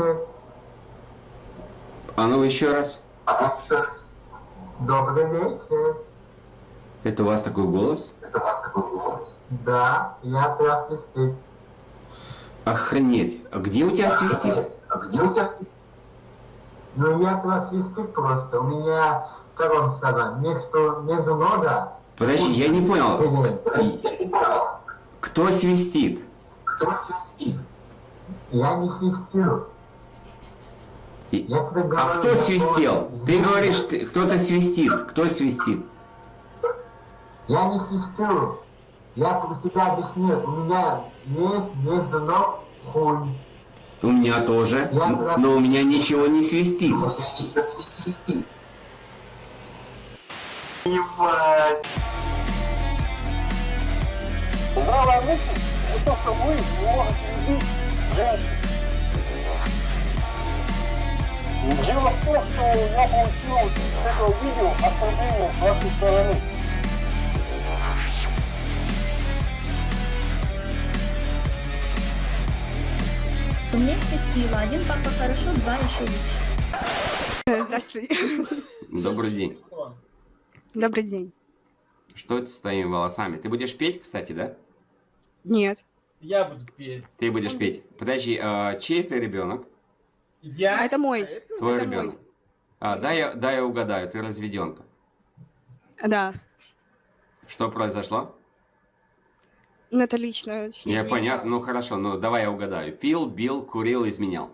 вечер. А ну еще раз. Добрый вечер. Это у вас такой голос? Да, я тебя свистит. Охренеть. А где у тебя свистит? Ну я тебя свистит просто. У меня втором стороне. Между нога. Подожди, я не понял. Кто свистит? Я не свистю. Я тебе говорю, А кто свистел? Ты говоришь, кто-то свистит. Кто свистит? Я не свистю. Я просто тебе объяснил. У меня есть между ног хуй. У меня тоже. Но у меня ничего не свистит. Ебать. Здравая мысль – это то, что вы не можете любить женщин. Дело в том, что я получил с этого видео оскорбление с вашей стороны. Вместе сила. Один папа хорошо, два еще лучше. Здравствуйте. Добрый день. Добрый день. Что это с твоими волосами? Ты будешь петь, кстати, да? Нет. Я буду петь. Ты будешь петь. Подожди, чей это ребенок? Я? Это мой. Твой Это ребенок. мой. Дай я угадаю, ты разведенка. Да. Что произошло? Ну, это лично. Я понятно, ну хорошо, ну давай я угадаю. Пил, бил, курил, изменял.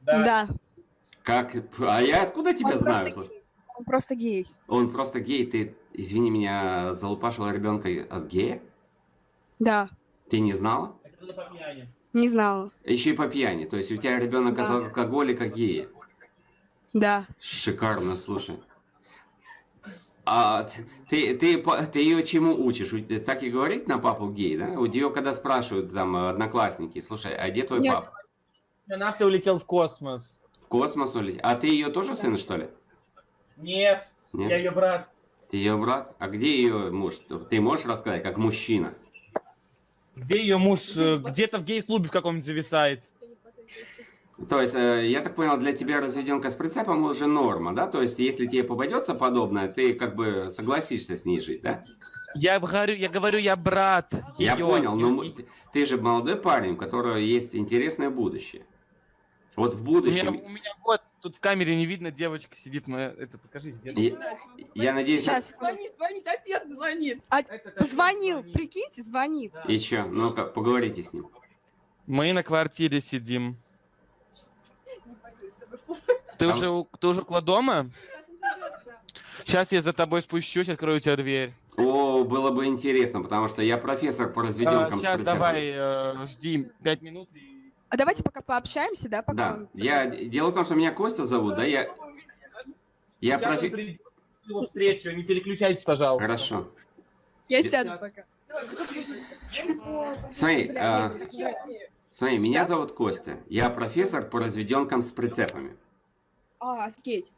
Да. Как? А я откуда тебя Он знаю? просто гей. Он просто гей. Он просто гей, ты, извини меня, залупашила ребенка от гея? Да. Ты не знала? Это по пьяни. Не знала. Еще и по пьяни, то есть у тебя ребенок Да. от алкоголика гея. Да. Шикарно, слушай. А ты ее чему учишь? Так и говорить на папу гей, да? У нее, когда спрашивают там одноклассники, слушай, а где твой Нет. папа? Нафта улетел в космос. В космос улетел. А ты ее тоже сын, что ли? Нет, Нет? я ее брат. Ты ее брат? А где ее муж? Ты можешь рассказать, как мужчина? Где ее муж? Где-то в гей-клубе в каком-нибудь зависает. То есть, я так понял, для тебя разведенка с прицепом уже норма, да? То есть, если тебе попадется подобное, ты как бы согласишься с ней жить, да? Я говорю, я брат. Я её. понял, но ты же молодой парень, у которого есть интересное будущее. Вот в У будущем... меня вот, тут в камере не видно, девочка сидит, но это, покажите, девочка. Я надеюсь... Сейчас. Звонит, отец звонит. Звонил, прикиньте, звонит. И чё? Ну-ка, поговорите с ним. Мы на квартире сидим. Ты уже около дома? Сейчас я за тобой спущусь, открою тебе дверь. О, было бы интересно, потому что я профессор по разведенкам с Сейчас прицепом. давай, жди 5 минут. А давайте пока пообщаемся, да? Пока Да, он... дело в том, что меня Костя зовут, да, я Сейчас он придет на его встречу, не переключайтесь, пожалуйста. Хорошо. Я сяду пока. Смотри, меня зовут Костя, я профессор по разведенкам с прицепами. Офигеть.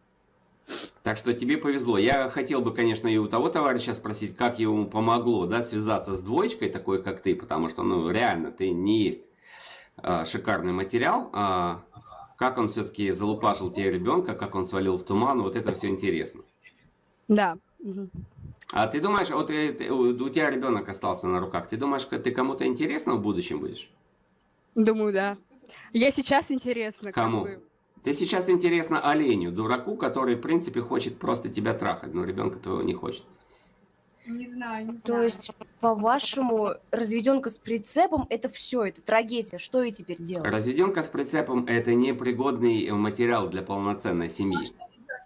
Так что тебе повезло. Я хотел бы, конечно, и у того товарища спросить, как ему помогло, да, связаться с двоечкой такой, как ты, потому что, ну, реально, ты не есть шикарный материал. Как он все-таки залупашил тебе ребенка, как он свалил в туман, вот это все интересно. Да. Угу. А ты думаешь, вот у тебя ребенок остался на руках, ты думаешь, ты кому-то интересно в будущем будешь? Думаю, да. Я сейчас интересна. Кому? Как бы. Ты сейчас интересно оленю, дураку, который, в принципе, хочет просто тебя трахать, но ребенка твоего не хочет. Не знаю, не знаю. То есть, по-вашему, разведенка с прицепом это все, это трагедия. Что ей теперь делать? Разведенка с прицепом – это непригодный материал для полноценной семьи.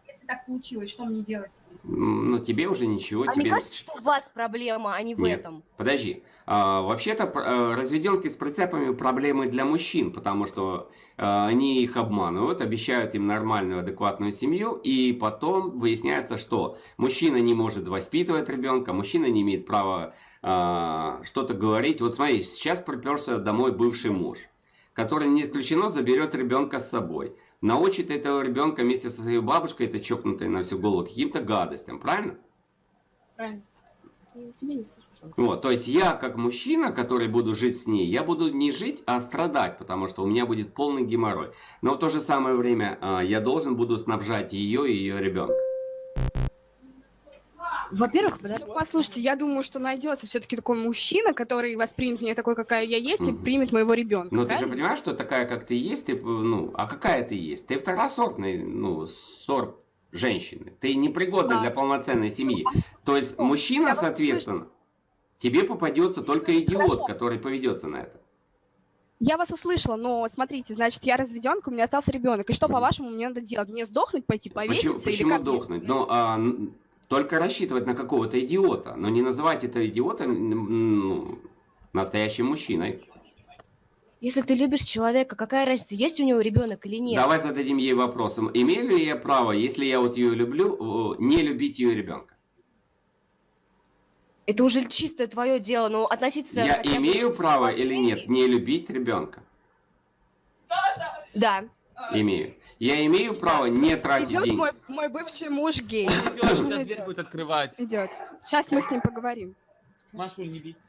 Если так получилось, что мне делать? Ну, тебе уже ничего. А тебе... мне кажется, что у вас проблема, а не в Нет, этом. подожди. Вообще-то разведенки с прицепами проблемы для мужчин, потому что они их обманывают, обещают им нормальную, адекватную семью, и потом выясняется, что мужчина не может воспитывать ребенка, мужчина не имеет права что-то говорить. Вот смотри, сейчас приперся домой бывший муж, который не исключено заберет ребенка с собой, научит этого ребенка вместе со своей бабушкой, это чокнутой на всю голову, каким-то гадостям, правильно? Правильно. Я тебя не слышу. Вот, то есть я, как мужчина, который буду жить с ней, я буду не жить, а страдать, потому что у меня будет полный геморрой. Но в то же самое время я должен буду снабжать ее и ее ребенка. Во-первых, подожди. Ну, послушайте, я думаю, что найдется все-таки такой мужчина, который воспримет меня такой, какая я есть, и примет моего ребенка. Но ты же правильно? понимаешь, что такая, как ты есть, ты, ну, а какая ты есть? Ты второсортный, ну, сорт женщины. Ты непригодна для полноценной семьи. То есть мужчина, Я вас соответственно, тебе попадется только идиот, который поведется на это. Я вас услышала, но смотрите, значит, я разведенка, у меня остался ребенок. И что, по-вашему, мне надо делать? Мне сдохнуть, пойти повеситься? Почему или как мне? дохнуть? Ну, только рассчитывать на какого-то идиота, но не называть этого идиота настоящим мужчиной. Если ты любишь человека, какая разница, есть у него ребенок или нет? Давай зададим ей вопросом. Имею ли я право, если я вот ее люблю, не любить ее ребенка? Это уже чисто твое дело, но относиться... Я хотя бы имею с право или уважением- нет не любить ребенка? Да. Имею. Я имею право не тратить Идет деньги. мой бывший муж гей. Сейчас дверь будет открывать. Идет. Сейчас мы с ним поговорим. Машуль, не бейся.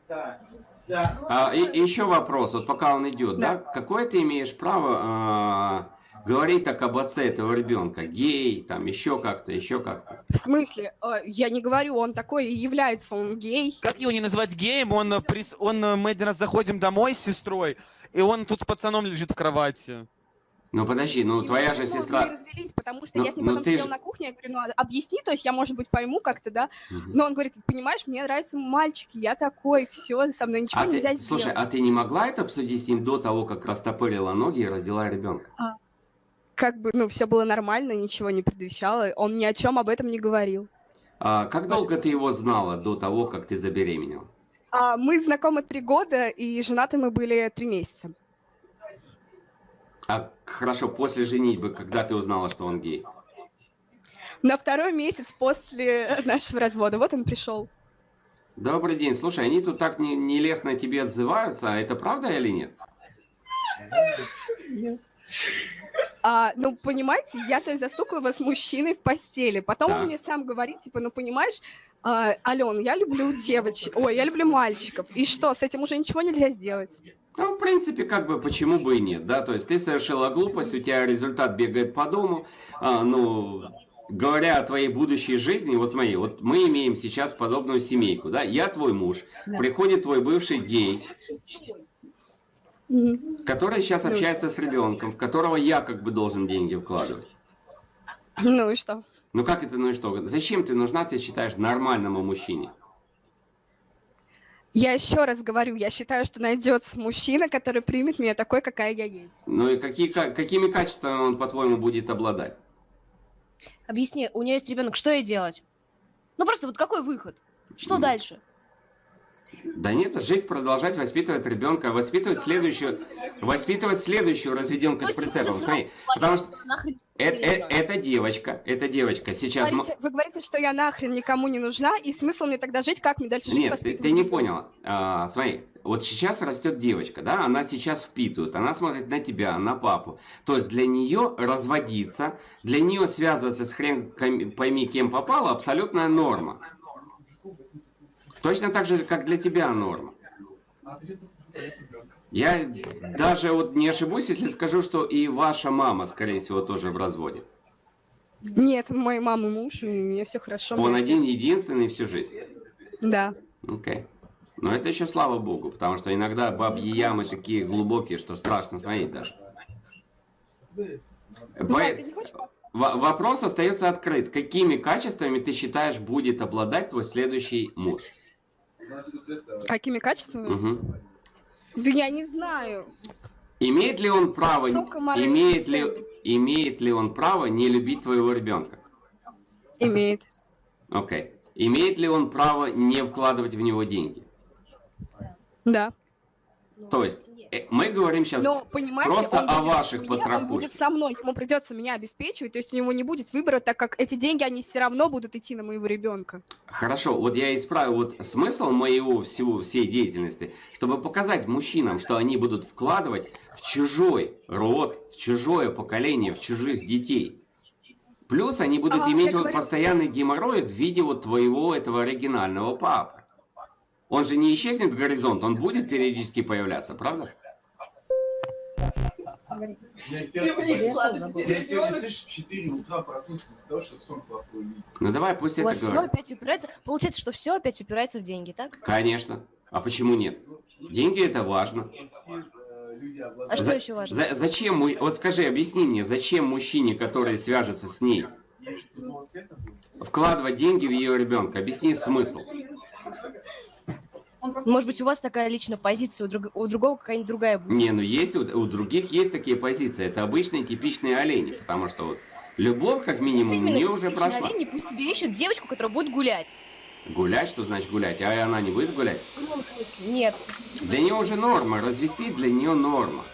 И еще вопрос, вот пока он идет, да? Какое ты имеешь право говорить так об отце этого ребенка? Гей, там еще как-то, еще как-то. В смысле? Я не говорю, он такой и является, он гей. Как его не назвать геем? Мы один раз заходим домой с сестрой, и он тут с пацаном лежит в кровати. Ну подожди, ну И твоя мы, же мы сестра... развелись, потому что Ну, я с ним ну потом ты сидела же- на кухне, я говорю, ну объясни, то есть я, может быть, пойму как-то, да. Но он говорит, понимаешь, мне нравятся мальчики, я такой, все, со мной ничего нельзя сделать. Слушай, а ты не могла это обсудить с ним до того, как растопырила ноги и родила ребенка? Как бы, ну, все было нормально, ничего не предвещало, он ни о чем об этом не говорил. Как долго ты его знала до того, как ты забеременела? Мы знакомы 3 года, и женаты мы были 3 месяца. Хорошо, после женитьбы, когда ты узнала, что он гей? На 2-й месяц после нашего развода. Вот он пришел. Добрый день, слушай, они тут так нелестно тебе отзываются, а это правда или нет? Ну, понимаете, я то есть застукала вас с мужчиной в постели. Потом Так. он мне сам говорит, типа, ну, понимаешь, Ален, я люблю девочек, ой, я люблю мальчиков. И что, с этим уже ничего нельзя сделать? Ну, в принципе, как бы, почему бы и нет, да? То есть ты совершила глупость, у тебя результат бегает по дому. Говоря о твоей будущей жизни, вот смотри, вот мы имеем сейчас подобную семейку, да? Я твой муж, приходит твой бывший гей, который сейчас общается с ребенком, в которого я как бы должен деньги вкладывать. Ну и что? Ну как это, ну и что? Зачем ты нужна, ты считаешь, нормальному мужчине? Я еще раз говорю, я считаю, что найдется мужчина, который примет меня такой, какая я есть. Ну и какими качествами он, по-твоему, будет обладать? Объясни, у нее есть ребенок, что ей делать? Ну просто вот какой выход? Что дальше? Да нет, жить, продолжать, воспитывать ребенка, воспитывать следующую разведенку с прицепом. Смотри, потому что это девочка сейчас... Вы говорите, что я нахрен никому не нужна, и смысл мне тогда жить, как мне дальше жить, Нет, воспитывать ты не ребенка? поняла. Смотри, вот сейчас растет девочка, да, она сейчас впитывает, она смотрит на тебя, на папу. То есть для нее разводиться, для нее связываться с хрен пойми кем попало, абсолютная норма. Точно так же, как для тебя норма. Я даже вот не ошибусь, если скажу, что и ваша мама, скорее всего, тоже в разводе. Нет, моей мамы муж, у меня все хорошо. Он мой один, отец. единственный всю жизнь. Да. Окей. Но это еще слава богу, потому что иногда бабьи ямы такие глубокие, что страшно смотреть даже. Влад, ты не хочешь Вопрос остается открыт. Какими качествами ты считаешь будет обладать твой следующий муж? Какими качествами? Угу. Да я не знаю. Имеет ли он право, Высокоморальные ценности. имеет ли он право не любить твоего ребенка? Имеет. Окей. Имеет ли он право не вкладывать в него деньги? Да. То есть мы говорим сейчас Но, понимаете, просто он о будет в ваших семье, он будет потрохушках. со мной, ему придется меня обеспечивать, то есть у него не будет выбора, так как эти деньги, они все равно будут идти на моего ребенка. Хорошо, вот я исправил вот смысл всей деятельности, чтобы показать мужчинам, что они будут вкладывать в чужой род, в чужое поколение, в чужих детей. Плюс они будут А, иметь я вот говорю- постоянный геморрой в виде вот твоего этого оригинального папы. Он же не исчезнет в горизонт, он будет периодически появляться, правда? Я сердце болит. Интересно, забыл. Я сегодня, слышишь, в 4 утра проснулся из-за того, что сон плохой. Ну давай пусть У это вас все говорит. опять упирается... Получается, что все опять упирается в деньги, так? Конечно. А почему нет? Деньги это важно. Все люди А обладают... что еще важно? Зачем, вот скажи, объясни мне, зачем мужчине, который свяжется с ней, Если футбол цвета будет, вкладывать деньги в ее ребенка? Объясни смысл. Он просто... Может быть, у вас такая личная позиция, у другого какая-нибудь другая будет. Не, ну есть, у других есть такие позиции. Это обычные типичные олени, потому что вот любовь, как минимум, Именно мне как уже типичные прошла. олени пусть себе ищут девочку, которая будет гулять. Гулять, что значит гулять? А она не будет гулять? В каком смысле? Нет. Для нее уже норма, развести для нее норма.